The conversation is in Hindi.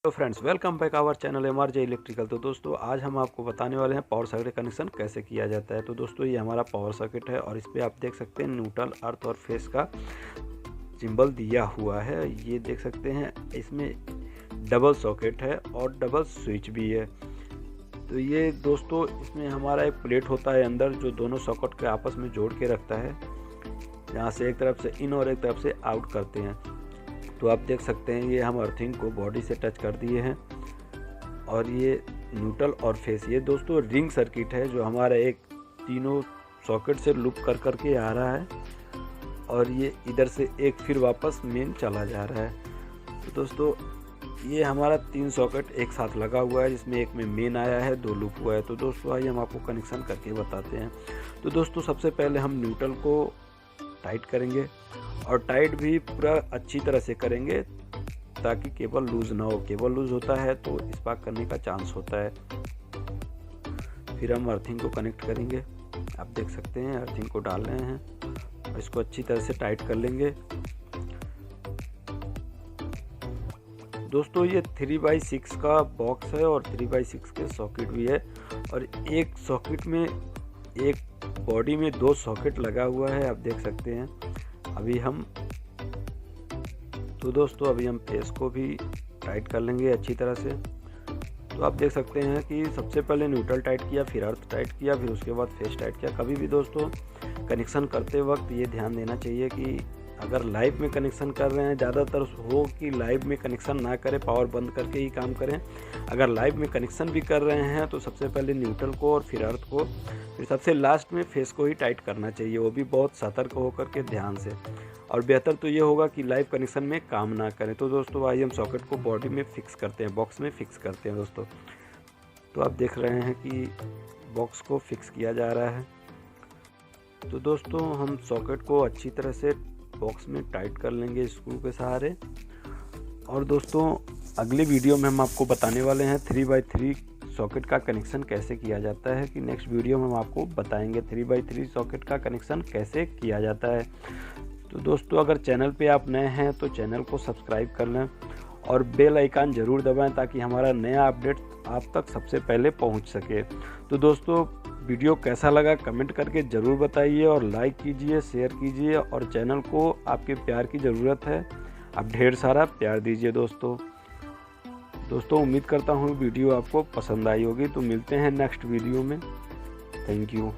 तो friends, welcome back our channel MRJ electrical. तो दोस्तों, आज हम आपको बताने वाले हैं पावर सर्किट कनेक्शन कैसे किया जाता है। तो दोस्तों, ये हमारा पावर सर्किट है और इस पर आप देख सकते हैं न्यूट्रल, अर्थ और फेस का सिंबल दिया हुआ है। ये देख सकते हैं, इसमें डबल सॉकेट है और डबल स्विच भी है। तो ये दोस्तों, इसमें हमारा एक प्लेट होता है अंदर जो दोनों सॉकेट के आपस में जोड़ के रखता है, जहाँ से एक तरफ से इन और एक तरफ से आउट करते हैं। तो आप देख सकते हैं, ये हम अर्थिंग को बॉडी से टच कर दिए हैं और ये न्यूट्रल और फेस, ये दोस्तों रिंग सर्किट है जो हमारा एक तीनों सॉकेट से लूप कर करके आ रहा है और ये इधर से एक फिर वापस मेन चला जा रहा है। तो दोस्तों, ये हमारा 3 सॉकेट एक साथ लगा हुआ है, जिसमें एक में मेन आया है, 2 लूप हुआ है। तो दोस्तों, आइए हम आपको कनेक्शन करके बताते हैं। तो दोस्तों, सबसे पहले हम न्यूट्रल को टाइट करेंगे और टाइट भी पूरा अच्छी तरह से करेंगे ताकि केबल लूज ना हो। केबल लूज होता है तो स्पार्क करने का चांस होता है। फिर हम अर्थिंग को कनेक्ट करेंगे। आप देख सकते हैं, अर्थिंग को डाल रहे हैं और इसको अच्छी तरह से टाइट कर लेंगे। दोस्तों, ये 3x6 का बॉक्स है और 3x6 के सॉकेट भी है और एक सॉकेट में, एक बॉडी में 2 सॉकेट लगा हुआ है। आप देख सकते हैं। अभी हम फेस को भी टाइट कर लेंगे अच्छी तरह से। तो आप देख सकते हैं कि सबसे पहले न्यूट्रल टाइट किया, फिर अर्थ टाइट किया, फिर उसके बाद फेस टाइट किया। कभी भी दोस्तों कनेक्शन करते वक्त ये ध्यान देना चाहिए कि अगर लाइव में कनेक्शन कर रहे हैं, ज़्यादातर हो कि लाइव में कनेक्शन ना करें, पावर बंद करके ही काम करें। अगर लाइव में कनेक्शन भी कर रहे हैं तो सबसे पहले न्यूट्रल को और फिर अर्थ को, फिर सबसे लास्ट में फेस को ही टाइट करना चाहिए, वो भी बहुत सतर्क होकर के ध्यान से। और बेहतर तो ये होगा कि लाइव कनेक्शन में काम ना करें। तो दोस्तों, आइए हम सॉकेट को बॉडी में फिक्स करते हैं, बॉक्स में फिक्स करते हैं दोस्तों। तो आप देख रहे हैं कि बॉक्स को फिक्स किया जा रहा है। तो दोस्तों, हम सॉकेट को अच्छी तरह से बॉक्स में टाइट कर लेंगे स्क्रू के सहारे। और दोस्तों, अगले वीडियो में हम आपको बताने वाले हैं 3x3 सॉकेट का कनेक्शन कैसे किया जाता है। कि नेक्स्ट वीडियो में हम आपको बताएंगे 3x3 सॉकेट का कनेक्शन कैसे किया जाता है। तो दोस्तों, अगर चैनल पे आप नए हैं तो चैनल को सब्सक्राइब कर लें और बेल आइकन ज़रूर दबाएं ताकि हमारा नया अपडेट आप तक सबसे पहले पहुंच सके। तो दोस्तों, वीडियो कैसा लगा कमेंट करके ज़रूर बताइए और लाइक कीजिए, शेयर कीजिए और चैनल को आपके प्यार की ज़रूरत है, आप ढेर सारा प्यार दीजिए दोस्तों। उम्मीद करता हूँ वीडियो आपको पसंद आई होगी। तो मिलते हैं नेक्स्ट वीडियो में। Thank you.